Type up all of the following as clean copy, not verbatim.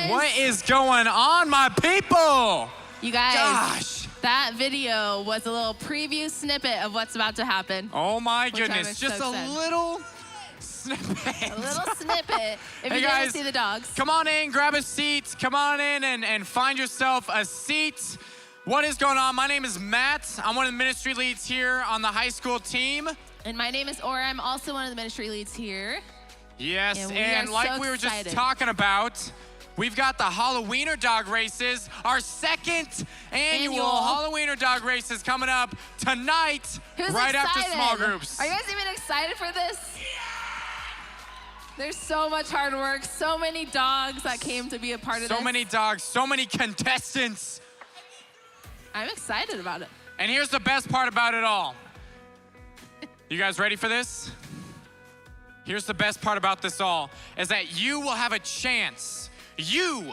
guys. What is going on, my people? You guys. Gosh. That video was a little preview snippet of what's about to happen. Oh my Which goodness. I'm Just so a excited. little snippet. A little snippet. If Hey you guys, didn't see the dogs. Come on in, grab a seat. Come on in and find yourself a seat. What is going on? My name is Matt. I'm one of the ministry leads here on the high school team. And my name is Aura. I'm also one of the ministry leads here. Yes, And we and are like so we were just excited. talking about, we've got the Halloweener dog races, our second annual Halloweener dog races coming up tonight, Who's right excited? after small groups. Are you guys even excited for this? There's so much hard work, so many dogs that came to be a part of this. So many dogs, so many contestants. I'm excited about it. And here's the best part about it all. You guys ready for this? Here's the best part about this all, is that you will have a chance. You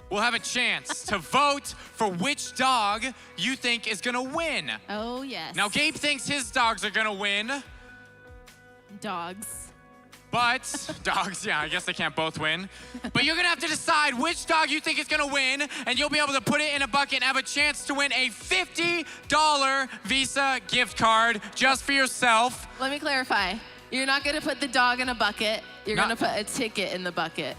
will have a chance to vote for which dog you think is gonna win. Oh, yes. Now, Gabe thinks his dogs are gonna win, Dogs. but dogs, yeah, I guess they can't both win. But you're gonna have to decide which dog you think is gonna win, and you'll be able to put it in a bucket and have a chance to win a $50 Visa gift card just for yourself. Let me clarify. You're not gonna put the dog in a bucket. You're No. gonna put a ticket in the bucket.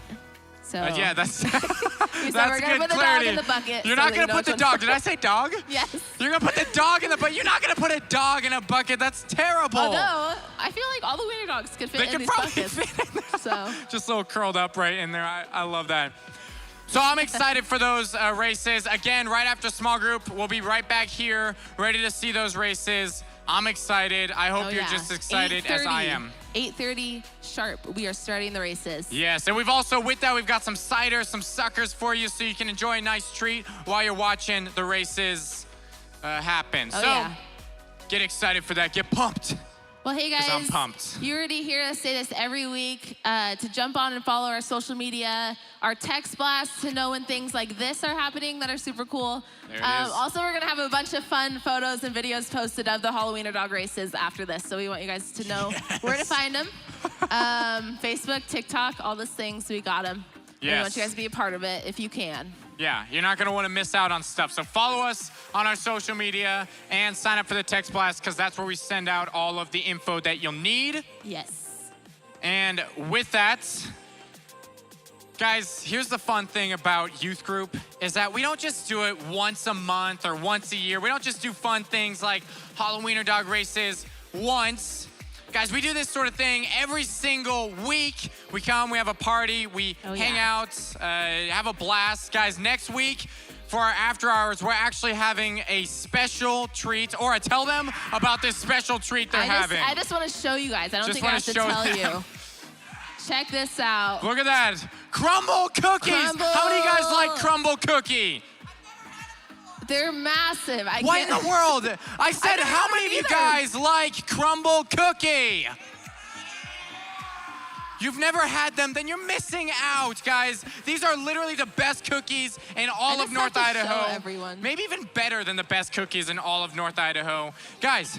So Yeah, that's you said that's we're gonna good put the clarity. dog in the bucket. You're so not that gonna you know put the which dog. one- Did I say dog? Yes. You're gonna put the dog in the bucket. You're not gonna put a dog in a bucket. That's terrible. Although I feel like all the wiener dogs could fit They in could these probably buckets. fit in there. So Just a little curled up right in there. I love that. So I'm excited for those races. Again, right after small group, we'll be right back here, ready to see those races. I'm excited. I hope you're just excited as I am. 8:30 sharp. We are starting the races. Yes, and we've also, with that, we've got some cider, some suckers for you so you can enjoy a nice treat while you're watching the races happen. Oh, So yeah. get excited for that. Get pumped. Well, hey guys, 'Cause I'm pumped. You already hear us say this every week to jump on and follow our social media, our text blasts to know when things like this are happening that are super cool. There it is. Also, we're gonna have a bunch of fun photos and videos posted of the Halloweener dog races after this, so we want you guys to know where to find them. Facebook, TikTok, all those things, we got them. We Yes. want you guys to be a part of it if you can. Yeah, you're not gonna wanna miss out on stuff. So follow us on our social media and sign up for the text blast because that's where we send out all of the info that you'll need. Yes. And with that, guys, here's the fun thing about youth group is that we don't just do it once a month or once a year. We don't just do fun things like Halloweener dog races once. Guys, we do this sort of thing every single week. We come, we have a party, we hang out, have a blast. Guys, next week for our after hours, we're actually having a special treat. Or tell them about this special treat they're having. I just want to show you guys. I don't Just think I wanna have to show tell them. you. Check this out. Look at that. Crumble cookies. Crumble. How many of you guys like crumble cookie? They're massive. What in the world? I said, don't how know many of you either. guys like crumble cookie? You've never had them, then you're missing out, guys. These are literally the best cookies in all I of just North have to show Idaho. everyone. Maybe even better than the best cookies in all of North Idaho. Guys,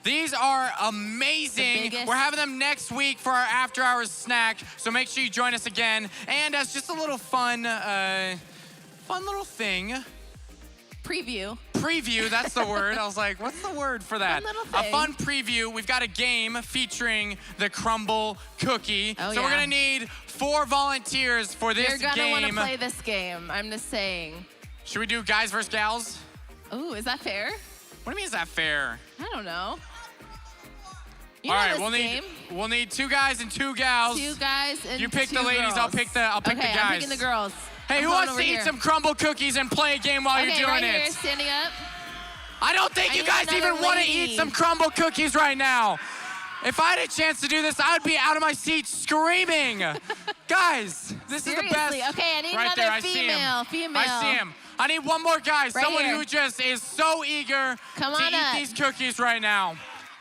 these are amazing. biggest. We're having them next week for our after hours snack, so make sure you join us again. And as just a little fun little thing, Preview. preview, that's the word. I was like, what's the word for that? Fun little A thing. fun preview. We've got a game featuring the crumble cookie. Oh, so we're yeah. gonna need 4 volunteers for this You're gonna want to game. play this game. I'm just saying. Should we do guys versus gals? Ooh, is that fair? What do you mean is that fair? I don't know. You All know right, this we'll game. need 2 guys and 2 gals. 2 guys and You pick 2 the ladies, girls. I'll pick the okay, guys. I'm picking the girls. Hey, I'm who going wants over to eat here. some crumble cookies and play a game while Okay, you're doing right it? here, standing up. I don't think I you need guys another even want to lady. eat some crumble cookies right now. If I had a chance to do this, I would be out of my seat screaming. Guys, this Seriously, is the best. okay, I need right another there, I see him. female. I see him. I need one more guy, someone here. who just is so eager Come to on eat up. these cookies right now.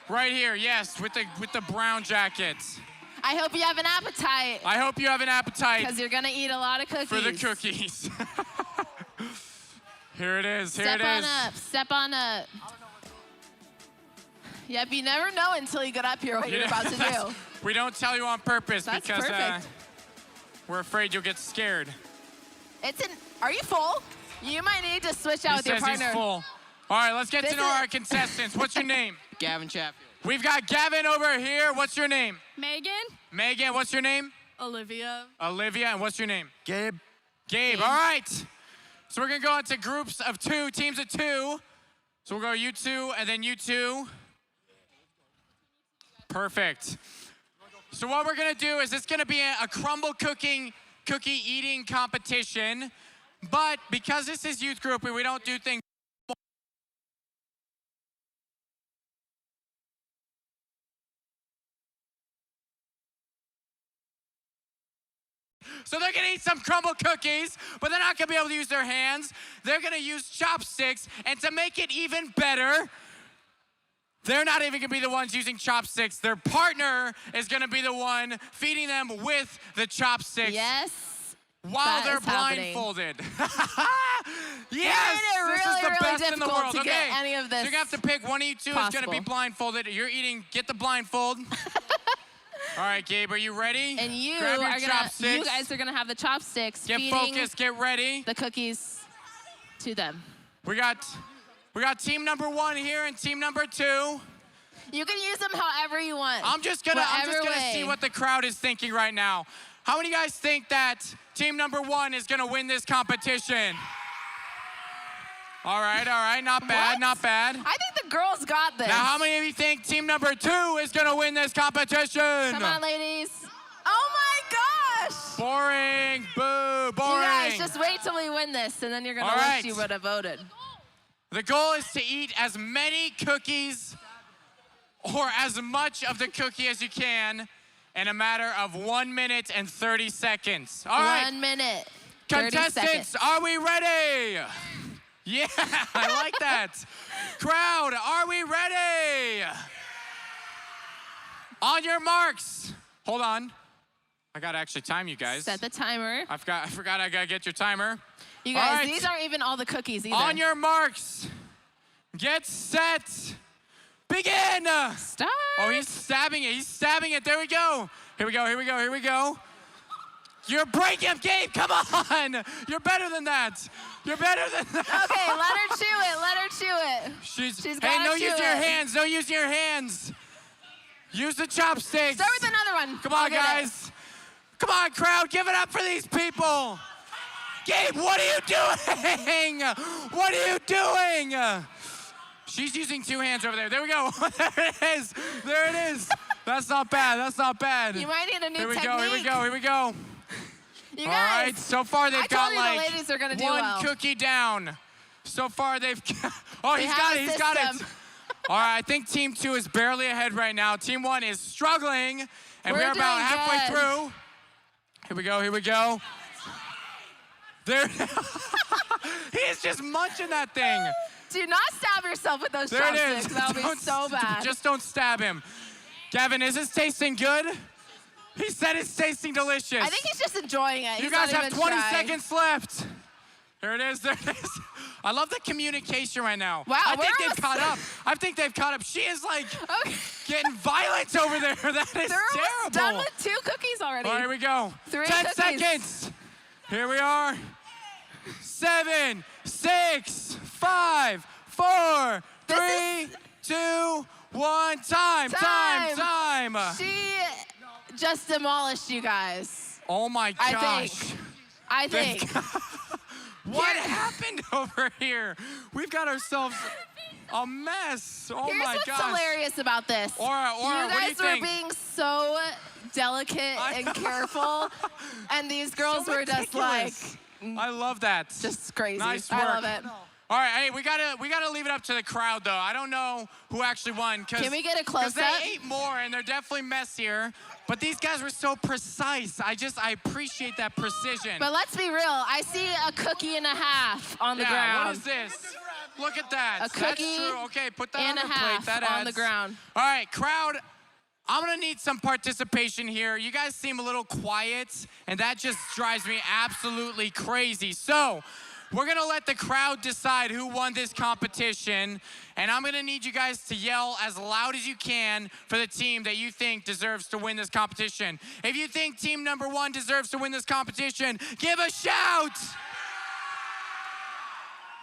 Right here, yes, with the brown jackets. I hope you have an appetite I hope you have an appetite because you're gonna eat a lot of cookies. for the cookies. Here it is. Here Step it on is. up. Step on up. Yep, you never know until you get up here what You you're know, about to do. We don't tell you on purpose That's because perfect. we're afraid you'll get scared. Are you full? You might need to switch out with your He says he's partner. full. All right, let's get to know our contestants. What's your name? Gavin Chatfield. We've got Gavin over here. What's your name? Megan. Megan, what's your name? Olivia. Olivia, and what's your name? Gabe. Gabe, all right. So we're gonna go into groups of 2, teams of 2. So we'll go you 2 and then you 2. Perfect. So what we're gonna do is it's gonna be a crumble cookie eating competition. But because this is youth group and we don't do things so they're gonna eat some crumble cookies, but they're not gonna be able to use their hands. They're gonna use chopsticks, and to make it even better, they're not even gonna be the ones using chopsticks. Their partner is gonna be the one feeding them with the chopsticks. Yes. While that they're is happening. blindfolded. Yes! They made it This is really, the really best in the difficult world. to Okay. get any of So this you're gonna have to pick one of you two is gonna be possible. blindfolded. You're eating, get the blindfold. All right, Gabe, are you ready? And you Grab your are gonna, chopsticks. you guys are gonna have the chopsticks Get feeding focused, get ready. the cookies to them. We got team number 1 here and team number 2. You can use them however you want. I'm just gonna see way. what the crowd is thinking right now. How many guys think that team number 1 is gonna win this competition? All right, not bad, What? not bad. I think the girls got this. Now, how many of you think team number 2 is gonna win this competition? Come on, ladies. Oh my gosh! Boring, boo, boring. You guys, just wait till we win this, and then you're gonna All wish right. you would have voted. The goal is to eat as many cookies or as much of the cookie as you can in a matter of 1 minute and 30 seconds. All right, 1 minute. 30 contestants, seconds. are we ready? Yeah, I like that. Crowd, are we ready? On your marks. Hold on. I gotta actually time you guys. Set the timer. I forgot I gotta get your timer. You All guys, right. these aren't even all the cookies either. On your marks, get set, begin. Start. Oh, he's stabbing it. He's stabbing it. There we go. Here we go. Here we go. Here we go. You're breaking him, Gabe. Come on. You're better than that. You're better than that. Okay, let her chew it. Let her chew it. She's She's hey, gotta no chew use your it. hands. No use your hands. Use the chopsticks. Start with another one. Come I'll on, get it. guys. Come on, crowd. Give it up for these people. Gabe, what are you doing? What are you doing? She's using 2 hands over there. There we go. There it is. There it is. That's not bad. That's not bad. You might need a new Here we technique. go. Here we go. Here we go. You All guys. right. So far they've I got told you the like ladies are gonna do 1 well. cookie down. So far they've. Oh, he's have got a it. He's got it. system. All right. I think team 2 is barely ahead right now. Team 1 is struggling, and We're we're about doing halfway good. through. Here we go. Here we go. There. He's just munching that thing. Do not stab yourself with those There it chopsticks. is. That would be Don't so bad. Just don't stab him. Gavin, is this tasting good? He said it's tasting delicious. I think he's just enjoying it. You He's guys not have even 20 trying. seconds left. There it is. There it is. I love the communication right now. Wow, I think we're they've caught up. almost- I think they've caught up. She is like Okay. getting violent over there. That is They're terrible. almost done with 2 cookies already. All right, here we go. 3 10 cookies. seconds. Here we are. 7, 6, 5, 4, This 3, 2, 1. Time. Time. She just demolished you guys. Oh my I gosh. think. I think. What happened over here? We've got ourselves a mess. Oh Here's my what's gosh. hilarious about this. Aura, you what do you guys were think? being so delicate and careful, and these girls So were just like, ridiculous. I love that. just crazy. Nice I work. love it. All right, hey, we gotta leave it up to the crowd though. I don't know who actually won. Can we get a Because close-up? they ate more and they're definitely messier. But these guys were so precise. I appreciate that precision. But let's be real. I see a cookie and a half on the yeah, ground. what is this? Look at that. A cookie That's true. Okay, put that and on a the half plate. That on adds. the ground. All right, crowd. I'm gonna need some participation here. You guys seem a little quiet, and that just drives me absolutely crazy. So, we're gonna let the crowd decide who won this competition, and I'm gonna need you guys to yell as loud as you can for the team that you think deserves to win this competition. If you think team number 1 deserves to win this competition, give a shout!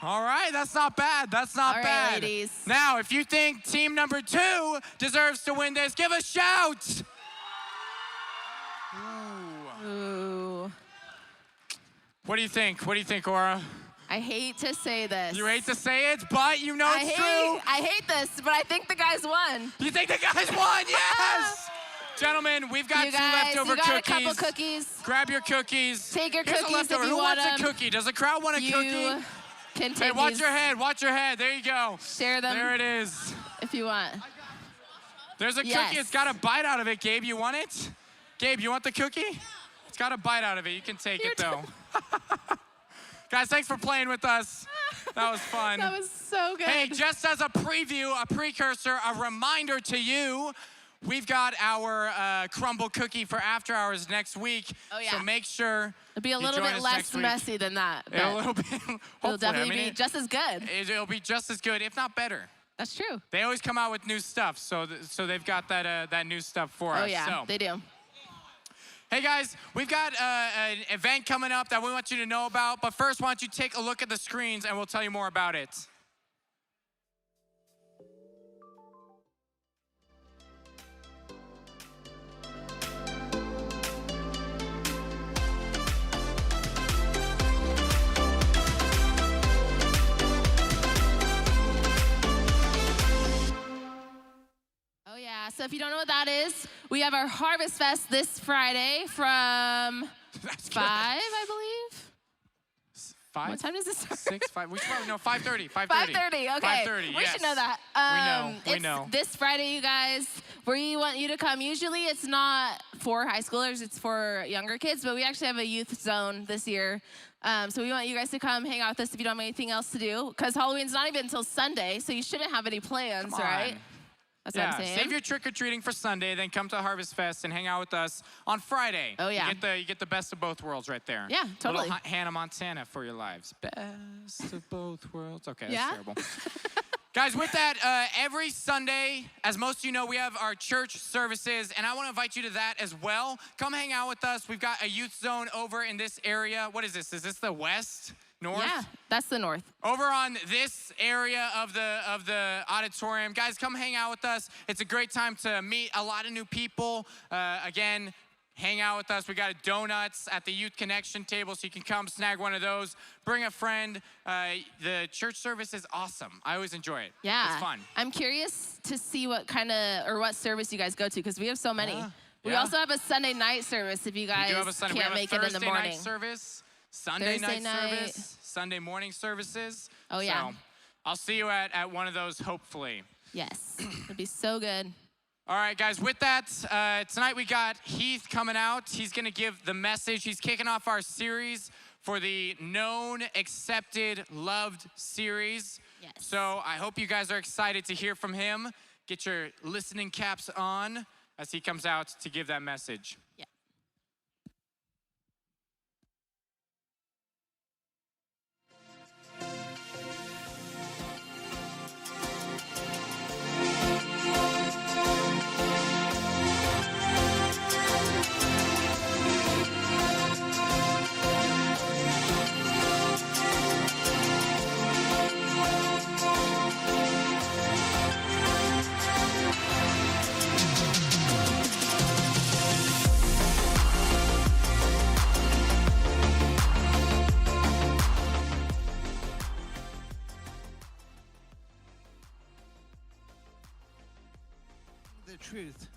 All right, that's not bad. That's not All right, bad. ladies. Now, if you think team number 2 deserves to win this, give a shout. Ooh. What do you think? What do you think, Aura? I hate to say this. You hate to say it, but you know it's true. I hate this, but I think the guys won. You think the guys won? Yes! Gentlemen, we've got You two guys, leftover you got cookies. a couple cookies. Grab your cookies. Take your Here's a cookies if leftover. you Who want wants a them. cookie? Does the crowd want a You cookie? can Hey, take watch these. your head. Watch your head. There you go. Share them There it is. if you want. There's a Yes. cookie. It's got a bite out of it. Gabe, you want it? Gabe, you want the cookie? It's got a bite out of it. You can take it, though. Guys, thanks for playing with us. That was fun. That was so good. Hey, just as a preview, a precursor, a reminder to you, we've got our crumble cookie for after hours next week. Oh, yeah. So make sure It'll be a you little join bit us less next week. messy than that. but It'll be, It'll hopefully, definitely I mean, be just as good. it'll be just as good, if not better. That's true. They always come out with new stuff, so so they've got that new stuff for us. Oh, yeah, So. they do. Hey guys, we've got an event coming up that we want you to know about, but first why don't you take a look at the screens and we'll tell you more about it. Oh, yeah. So if you don't know what that is, we have our Harvest Fest this Friday from That's 5, I believe. 5? What time does this start? 6, 5. We should probably know 5:30. 5:30. 5:30. Okay. 5:30. We yes. should know that. We It's know. this Friday, you guys. We want you to come. Usually, it's not for high schoolers; it's for younger kids. But we actually have a youth zone this year, so we want you guys to come hang out with us if you don't have anything else to do. Because Halloween's not even until Sunday, so you shouldn't have any plans, Come on. right? That's what I'm saying. Save your trick-or-treating for Sunday, then come to Harvest Fest and hang out with us on Friday. Oh, yeah. You get the best of both worlds right there. Yeah, totally. Little Hannah Montana for your lives. Best of both worlds. Okay, that's Yeah? terrible. Guys, with that, every Sunday, as most of you know, we have our church services, and I want to invite you to that as well. Come hang out with us. We've got a youth zone over in this area. What is this? Is this the west? North? Yeah, that's the north. Over on this area of the auditorium. Guys, come hang out with us. It's a great time to meet a lot of new people. Again, hang out with us. We got donuts at the Youth Connection table, so you can come snag one of those. Bring a friend. The church service is awesome. I always enjoy it. Yeah. It's fun. I'm curious to see what what service you guys go to, because we have so many. We Yeah. also have a Sunday night service if you We guys do have a Sunday. We can't have a make it in the Thursday morning. night service, Sunday Thursday night night. service, Sunday morning services. Oh, yeah. So I'll see you at one of those, hopefully. Yes, it'd be so good. All right, guys, with that, tonight we got Heath coming out. He's going to give the message. He's kicking off our series for the Known, Accepted, Loved series. Yes. So I hope you guys are excited to hear from him. Get your listening caps on as he comes out to give that message. Yeah. The truth.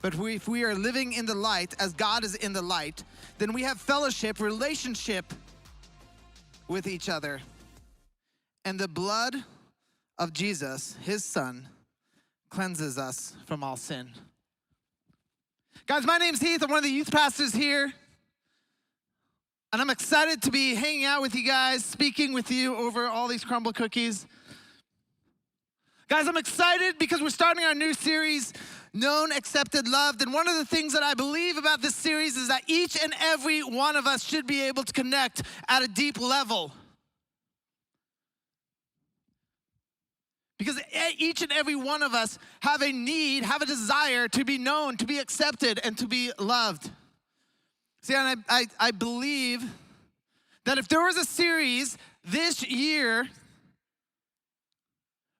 But if we are living in the light as God is in the light, then we have fellowship, relationship with each other. And the blood of Jesus, his son, cleanses us from all sin. Guys, my name's Heath. I'm one of the youth pastors here. And I'm excited to be hanging out with you guys, speaking with you over all these crumble cookies. Guys, I'm excited because we're starting our new series, Known, Accepted, Loved. And one of the things that I believe about this series is that each and every one of us should be able to connect at a deep level. Because each and every one of us have a need, have a desire to be known, to be accepted, and to be loved. See, and I believe that if there was a series this year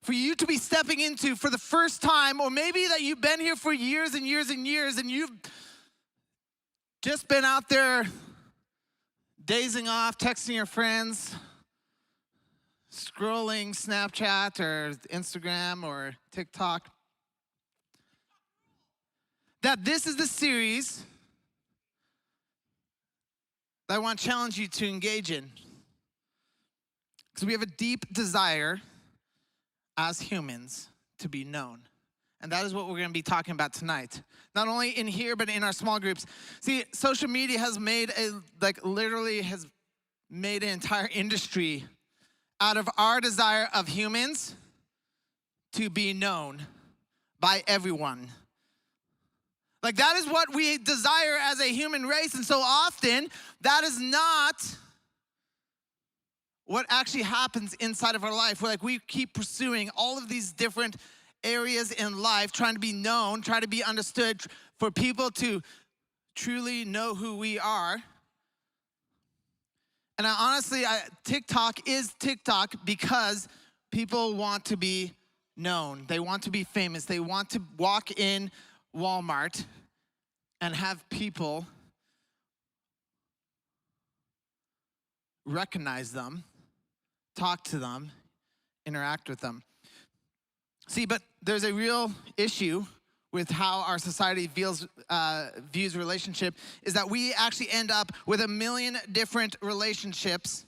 for you to be stepping into for the first time, or maybe that you've been here for years and years and years, and you've just been out there dazing off, texting your friends, scrolling Snapchat or Instagram or TikTok, that this is the series that I want to challenge you to engage in. Because we have a deep desire as humans to be known. And that is what we're going to be talking about tonight. Not only in here, but in our small groups. See, social media has made literally has made an entire industry out of our desire of humans to be known by everyone. Like, that is what we desire as a human race. And so often, that is not what actually happens inside of our life. We keep pursuing all of these different areas in life, trying to be known, trying to be understood, for people to truly know who we are. And TikTok is TikTok because people want to be known. They want to be famous. They want to walk in Walmart and have people recognize them, talk to them, interact with them. See, but there's a real issue with how our society views relationship, is that we actually end up with 1 million different relationships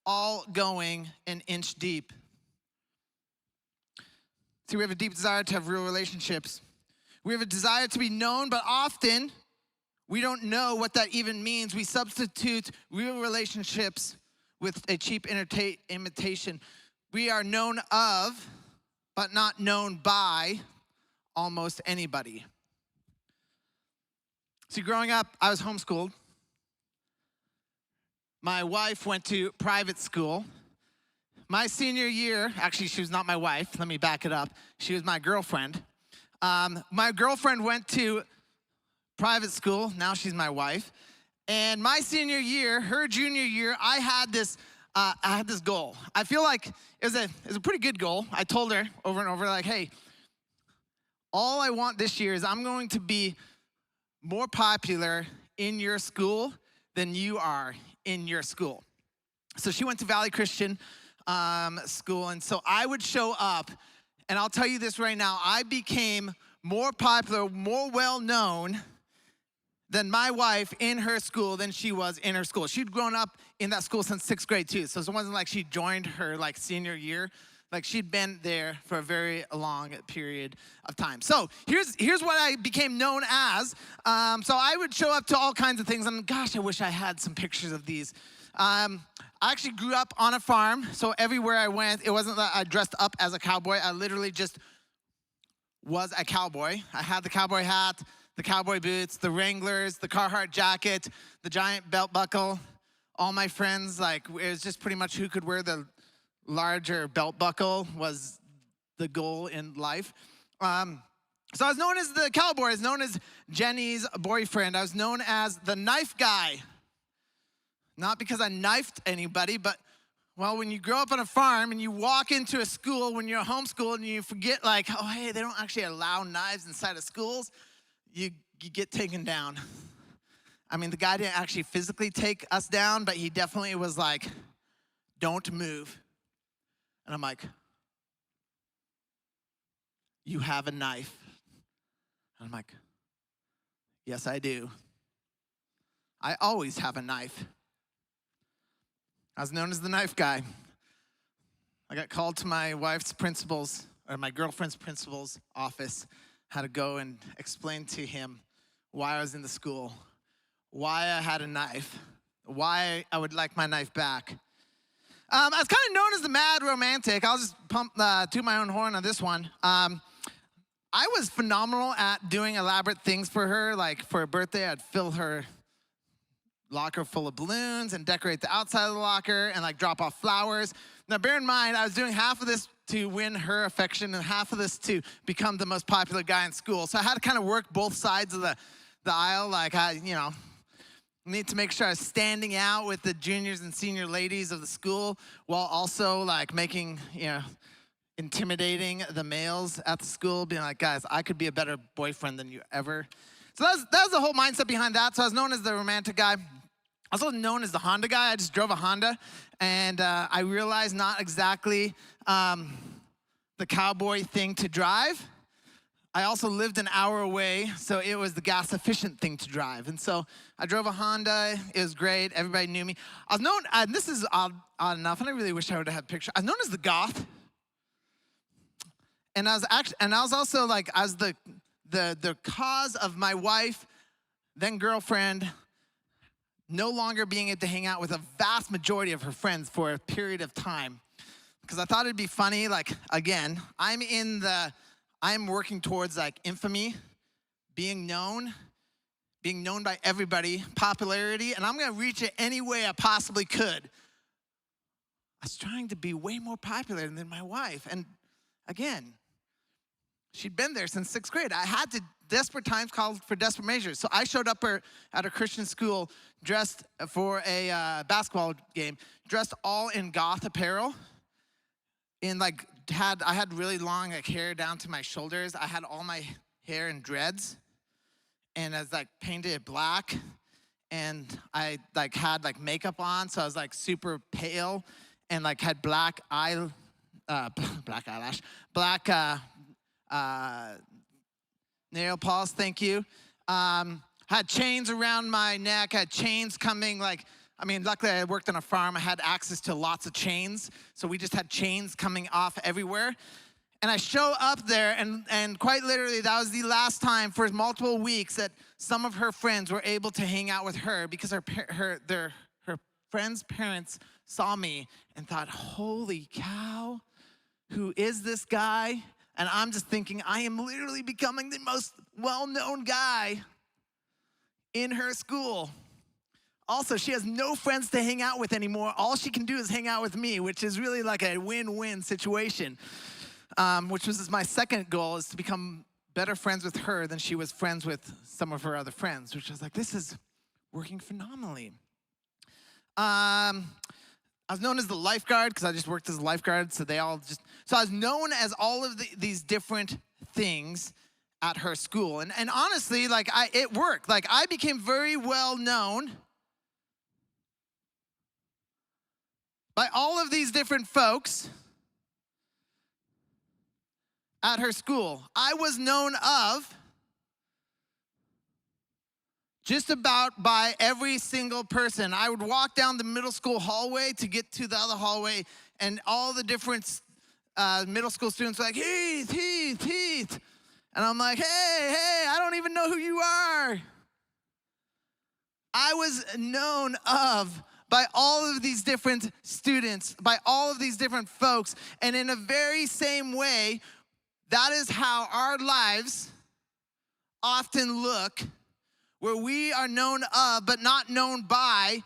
all going an inch deep. See, we have a deep desire to have real relationships. We have a desire to be known, but often we don't know what that even means. We substitute real relationships with a cheap imitation. We are known of, but not known by almost anybody. See, growing up, I was homeschooled. My wife went to private school. My senior year, actually, she was not my wife. Let me back it up. She was my girlfriend. My girlfriend went to private school. Now she's my wife. And my senior year, her junior year, I had this goal. I feel like it was a pretty good goal. I told her over and over, like, hey, all I want this year is I'm going to be more popular in your school than you are in your school. So she went to Valley Christian School, and so I would show up, and I'll tell you this right now, I became more popular, more well-known than my wife in her school than she was in her school. She'd grown up in that school since 6th grade too, so it wasn't like she joined her senior year. She'd been there for a very long period of time. So here's what I became known as. So I would show up to all kinds of things, and gosh, I wish I had some pictures of these. I actually grew up on a farm, so everywhere I went, it wasn't that I dressed up as a cowboy. I literally just was a cowboy. I had the cowboy hat, the cowboy boots, the Wranglers, the Carhartt jacket, the giant belt buckle. All my friends, it was just pretty much who could wear the larger belt buckle was the goal in life. So I was known as the cowboy. I was known as Jenny's boyfriend. I was known as the knife guy. Not because I knifed anybody, but, well, when you grow up on a farm and you walk into a school when you're homeschooled and you forget, oh, hey, they don't actually allow knives inside of schools, you get taken down. I mean, the guy didn't actually physically take us down, but he definitely was like, don't move. And I'm like, you have a knife? And I'm like, yes, I do. I always have a knife. I was known as the knife guy. I got called to my wife's principal's, or my girlfriend's principal's office, had to go and explain to him why I was in the school, why I had a knife, why I would like my knife back. I was kind of known as the mad romantic. I'll just toot my own horn on this one. I was phenomenal at doing elaborate things for her. For her birthday, I'd fill her locker full of balloons and decorate the outside of the locker and drop off flowers. Now, bear in mind, I was doing half of this to win her affection and half of this to become the most popular guy in school. So I had to kind of work both sides of the aisle. need to make sure I was standing out with the juniors and senior ladies of the school while also like making, intimidating the males at the school, being like, guys, I could be a better boyfriend than you ever. So that was the whole mindset behind that. So I was known as the romantic guy. Also known as the Honda guy. I just drove a Honda, and I realized not exactly the cowboy thing to drive. I also lived an hour away, so it was the gas efficient thing to drive. And so I drove a Honda. It was great. Everybody knew me. I was known, and this is odd enough, and I really wish I would have had a picture. I was known as the goth. And I was also like, as the cause of my wife, then girlfriend, no longer being able to hang out with a vast majority of her friends for a period of time. Because I thought it'd be funny, like, again, I'm working towards like infamy, being known by everybody, popularity, and I'm gonna reach it any way I possibly could. I was trying to be way more popular than my wife. And again, she'd been there since 6th grade. I had to, desperate times called for desperate measures. So I showed up at a Christian school dressed for a basketball game, dressed all in goth apparel. I had really long hair down to my shoulders. I had all my hair in dreads, and I was painted it black, and I had makeup on, so I was super pale, and had black eyelash, black nail polish. Thank you. Had chains around my neck. Had chains coming luckily I worked on a farm. I had access to lots of chains. So we just had chains coming off everywhere. And I show up there, and quite literally, that was the last time for multiple weeks that some of her friends were able to hang out with her because her friends' parents saw me and thought, holy cow, who is this guy? And I'm just thinking, I am literally becoming the most well-known guy in her school. Also, she has no friends to hang out with anymore. All she can do is hang out with me, which is really like a win-win situation, which was my second goal, is to become better friends with her than she was friends with some of her other friends, which I was like, this is working phenomenally. I was known as the lifeguard because I just worked as a lifeguard, so I was known as all of these different things at her school. And honestly, it worked. I became very well known by all of these different folks at her school. I was known of just about by every single person. I would walk down the middle school hallway to get to the other hallway, and all the different middle school students were like, Heath. And I'm like, hey, I don't even know who you are. I was known of by all of these different students, by all of these different folks. And in a very same way, that is how our lives often look, where we are known of but not known by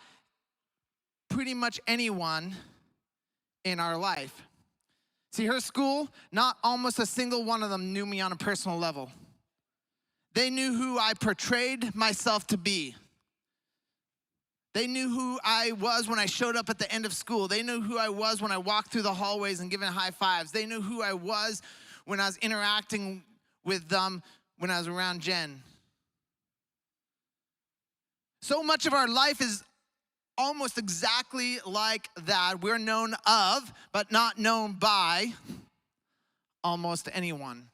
pretty much anyone in our life. See, her school, not almost a single one of them knew me on a personal level. They knew who I portrayed myself to be. They knew who I was when I showed up at the end of school. They knew who I was when I walked through the hallways and given high fives. They knew who I was when I was interacting with them when I was around Jen. So much of our life is almost exactly like that. We're known of, but not known by almost anyone.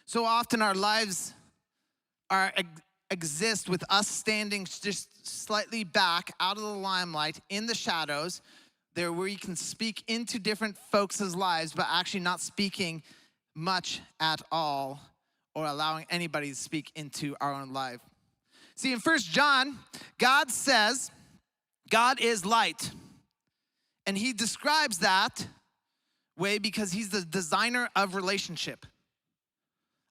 So often our lives exist with us standing just slightly back out of the limelight in the shadows, there where you can speak into different folks' lives, but actually not speaking much at all or allowing anybody to speak into our own life. See, in 1 John, God says God is light. And he describes that way because he's the designer of relationship.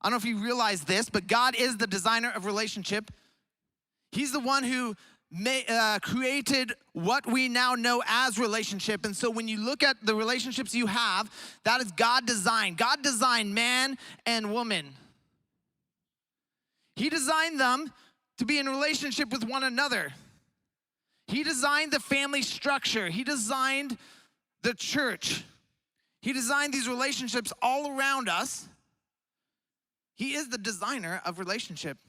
I don't know if you realize this, but God is the designer of relationship. He's the one who created what we now know as relationship. And so when you look at the relationships you have, that is God designed. God designed man and woman. He designed them to be in relationship with one another. He designed the family structure. He designed the church. He designed these relationships all around us. He is the designer of relationship.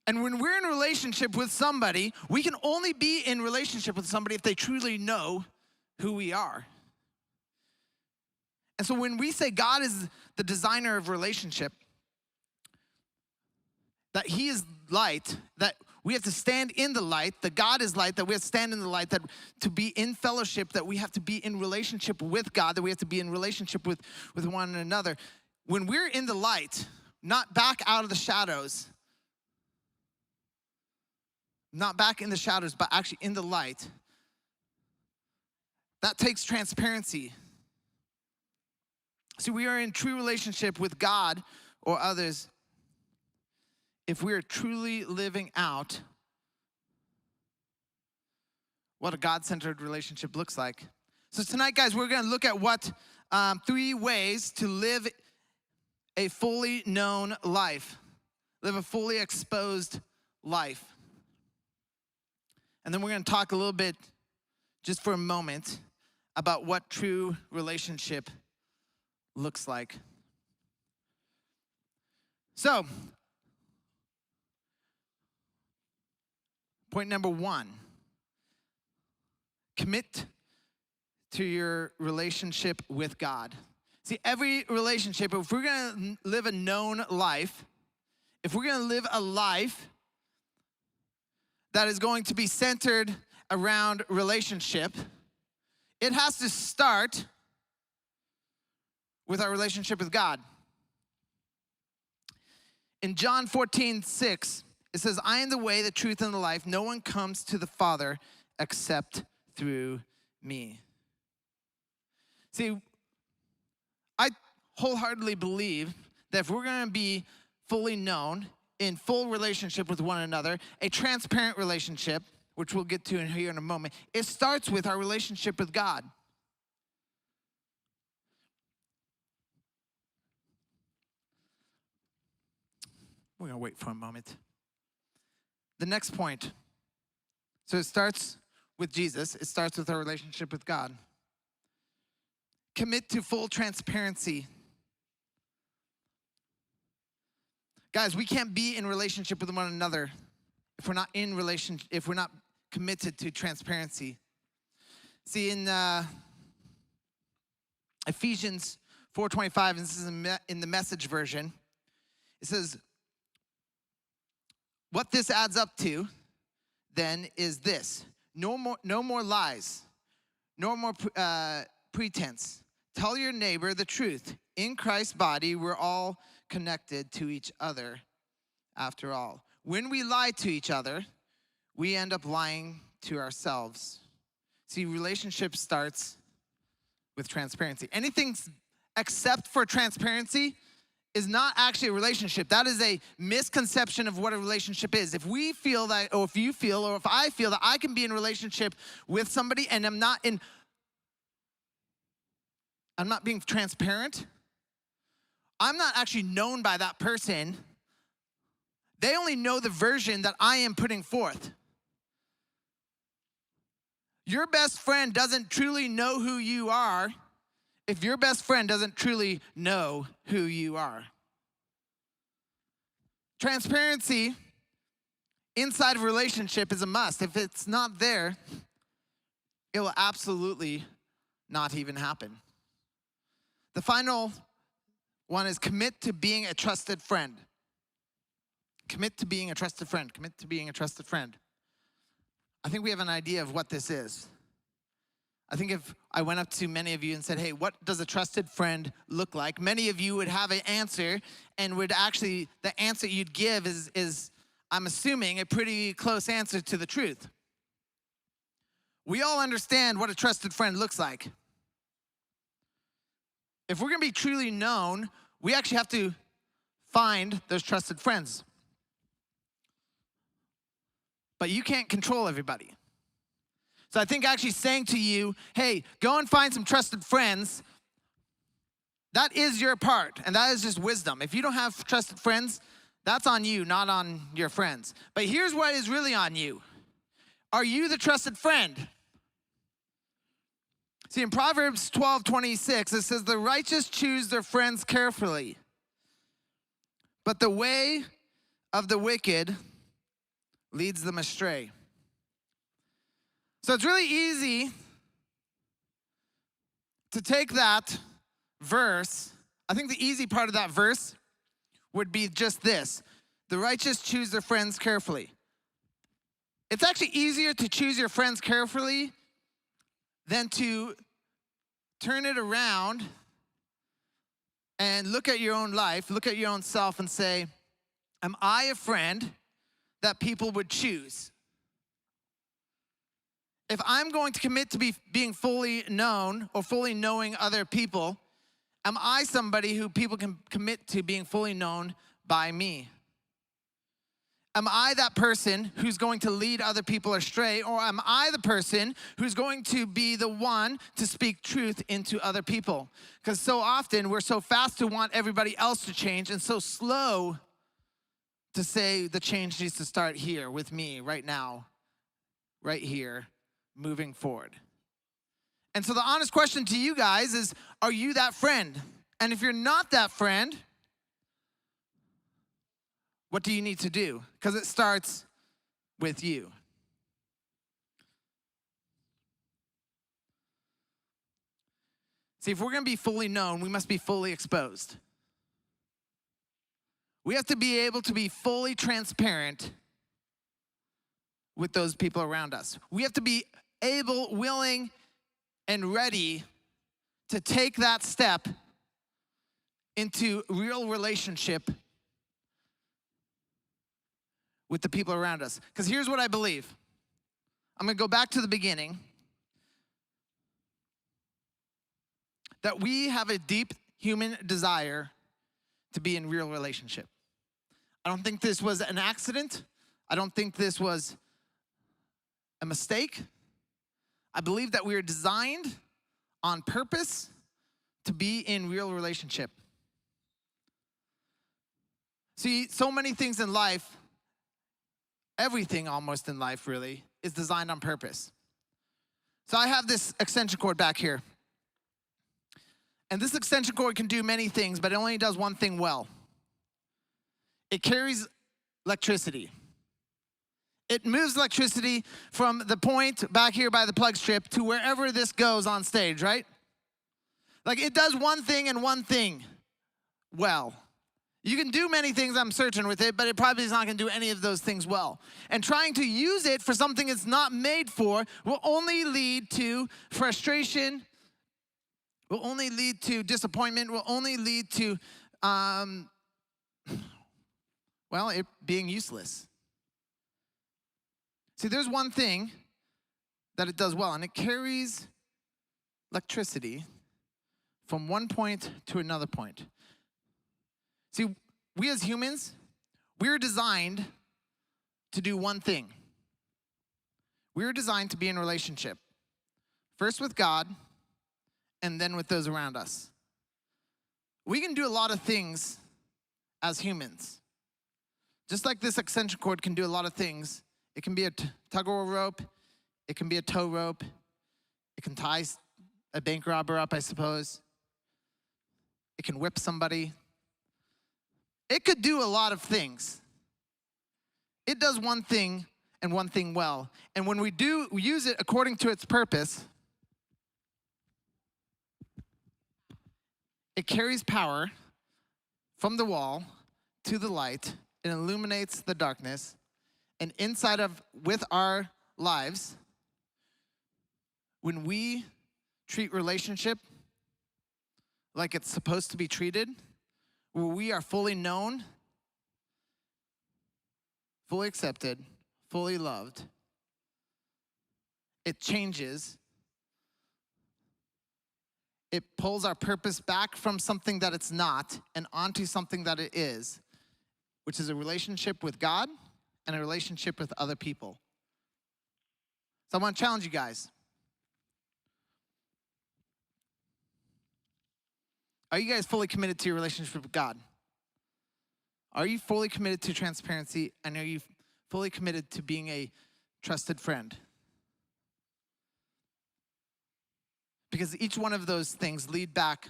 And when we're in relationship with somebody, we can only be in relationship with somebody if they truly know who we are. And so when we say God is the designer of relationship, that he is light, that we have to stand in the light, that God is light, that we have to stand in the light, that to be in fellowship, that we have to be in relationship with God, that we have to be in relationship with one another. When we're in the light, not back out of the shadows, not back in the shadows, but actually in the light, that takes transparency. See, we are in true relationship with God or others if we are truly living out what a God-centered relationship looks like. So tonight, guys, we're gonna look at what 3 ways to live a fully known life, live a fully exposed life. And then we're gonna talk a little bit, just for a moment, about what true relationship looks like. So, point number 1, commit to your relationship with God. See, every relationship, if we're gonna live a known life, if we're gonna live a life that is going to be centered around relationship, it has to start with our relationship with God. In John 14:6, it says, I am the way, the truth, and the life. No one comes to the Father except through me. See, I wholeheartedly believe that if we're gonna be fully known, in full relationship with one another, a transparent relationship, which we'll get to here in a moment, it starts with our relationship with God. We're gonna wait for a moment. The next point. So it starts with Jesus. It starts with our relationship with God. Commit to full transparency. Guys, we can't be in relationship with one another if we're not if we're not committed to transparency. See, in Ephesians 4:25, and this is in the Message version, it says, what this adds up to then is this: no more lies, no more pretense. Tell your neighbor the truth. In Christ's body, we're all connected to each other after all. When we lie to each other, we end up lying to ourselves. See, relationship starts with transparency. Anything except for transparency is not actually a relationship. That is a misconception of what a relationship is. If we feel that, or if you feel, or if I feel that I can be in relationship with somebody and I'm not being transparent, I'm not actually known by that person. They only know the version that I am putting forth. Your best friend doesn't truly know who you are if your best friend doesn't truly know who you are. Transparency inside of a relationship is a must. If it's not there, it will absolutely not even happen. The final one is commit to being a trusted friend. Commit to being a trusted friend. Commit to being a trusted friend. I think we have an idea of what this is. I think if I went up to many of you and said, hey, what does a trusted friend look like? Many of you would have an answer, and would actually, the answer you'd give is I'm assuming, a pretty close answer to the truth. We all understand what a trusted friend looks like. If we're gonna be truly known, we actually have to find those trusted friends. But you can't control everybody. So I think actually saying to you, hey, go and find some trusted friends, that is your part, and that is just wisdom. If you don't have trusted friends, That's on you, not on your friends. But here's what is really on you. Are you the trusted friend? See, in Proverbs 12:26, it says, the righteous choose their friends carefully, but the way of the wicked leads them astray. So it's really easy to take that verse. I think the easy part of that verse would be just this. The righteous choose their friends carefully. It's actually easier to choose your friends carefully than to turn it around and look at your own life, look at your own self and say, am I a friend that people would choose? If I'm going to commit to being fully known or fully knowing other people, am I somebody who people can commit to being fully known by me? Am I that person who's going to lead other people astray, or am I the person who's going to be the one to speak truth into other people? Because so often we're so fast to want everybody else to change and so slow to say the change needs to start here with me right now, right here, moving forward. And so the honest question to you guys is, are you that friend? And if you're not that friend, what do you need to do? Because it starts with you. See, if we're going to be fully known, we must be fully exposed. We have to be able to be fully transparent with those people around us. We have to be able, willing, and ready to take that step into real relationship with the people around us. Because here's what I believe. I'm going to go back to the beginning. That we have a deep human desire to be in real relationship. I don't think this was an accident. I don't think this was a mistake. I believe that we are designed on purpose to be in real relationship. See, so many things in life, everything almost in life really, is designed on purpose. So I have this extension cord back here. And this extension cord can do many things, but it only does one thing well. It carries electricity. It moves electricity from the point back here by the plug strip to wherever this goes on stage, right? Like it does one thing and one thing well. You can do many things, I'm certain, with it, but it probably is not going to do any of those things well. And trying to use it for something it's not made for will only lead to frustration, will only lead to disappointment, will only lead to, it being useless. See, there's one thing that it does well, and it carries electricity from one point to another point. See, we as humans, we're designed to do one thing. We're designed to be in relationship. First with God, and then with those around us. We can do a lot of things as humans. Just like this extension cord can do a lot of things. It can be a tug-of-war rope. It can be a tow rope. It can tie a bank robber up, I suppose. It can whip somebody. It could do a lot of things. It does one thing and one thing well. And when we use it according to its purpose, it carries power from the wall to the light. It illuminates the darkness. And with our lives, when we treat relationship like it's supposed to be treated, where we are fully known, fully accepted, fully loved, it changes. It pulls our purpose back from something that it's not and onto something that it is, which is a relationship with God and a relationship with other people. So I want to challenge you guys. Are you guys fully committed to your relationship with God? Are you fully committed to transparency? And are you fully committed to being a trusted friend? Because each one of those things lead back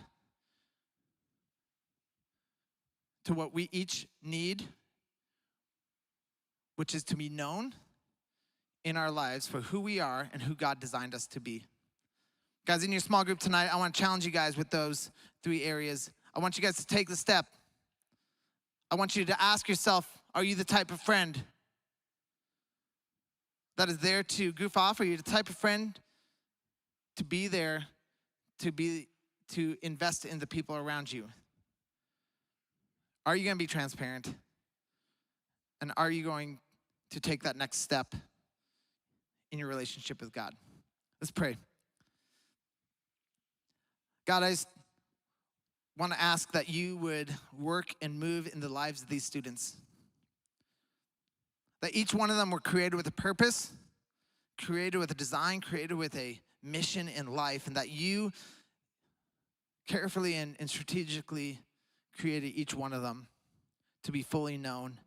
to what we each need, which is to be known in our lives for who we are and who God designed us to be. Guys, in your small group tonight, I want to challenge you guys with those 3 areas. I want you guys to take the step. I want you to ask yourself, are you the type of friend that is there to goof off? Are you the type of friend to be there, to invest in the people around you? Are you going to be transparent? And are you going to take that next step in your relationship with God? Let's pray. God, I just want to ask that you would work and move in the lives of these students. That each one of them were created with a purpose, created with a design, created with a mission in life, and that you carefully and strategically created each one of them to be fully known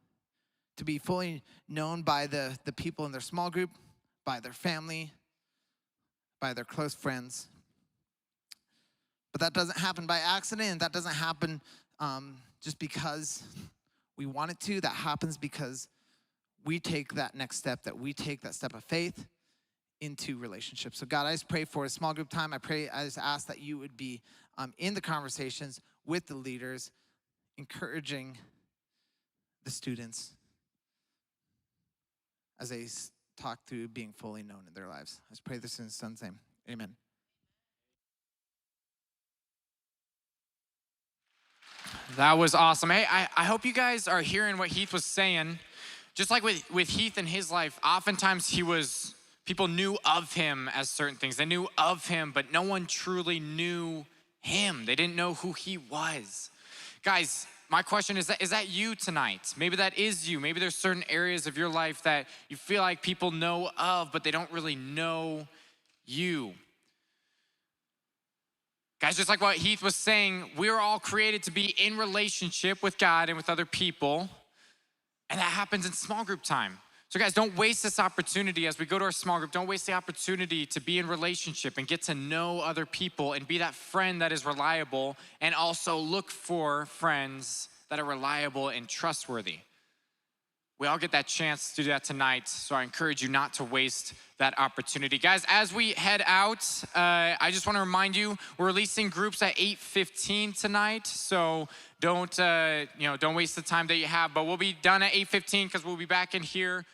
by the people in their small group, by their family, by their close friends. But that doesn't happen by accident. That doesn't happen just because we want it to. That happens because we take that next step, that we take that step of faith into relationships. So God, I just pray for a small group time. I just ask that you would be in the conversations with the leaders, encouraging the students as they talk through being fully known in their lives. I just pray this in his son's name. Amen. That was awesome. Hey, I hope you guys are hearing what Heath was saying. Just like with Heath in his life, oftentimes people knew of him as certain things. They knew of him, but no one truly knew him. They didn't know who he was. Guys, my question is that you tonight? Maybe that is you. Maybe there's certain areas of your life that you feel like people know of, but they don't really know you. Guys, just like what Heath was saying, we're all created to be in relationship with God and with other people, and that happens in small group time. So guys, don't waste this opportunity as we go to our small group. Don't waste the opportunity to be in relationship and get to know other people and be that friend that is reliable, and also look for friends that are reliable and trustworthy. We all get that chance to do that tonight, so I encourage you not to waste that opportunity. Guys, as we head out, I just want to remind you, we're releasing groups at 8:15 tonight, so don't waste the time that you have, but we'll be done at 8:15 because we'll be back in here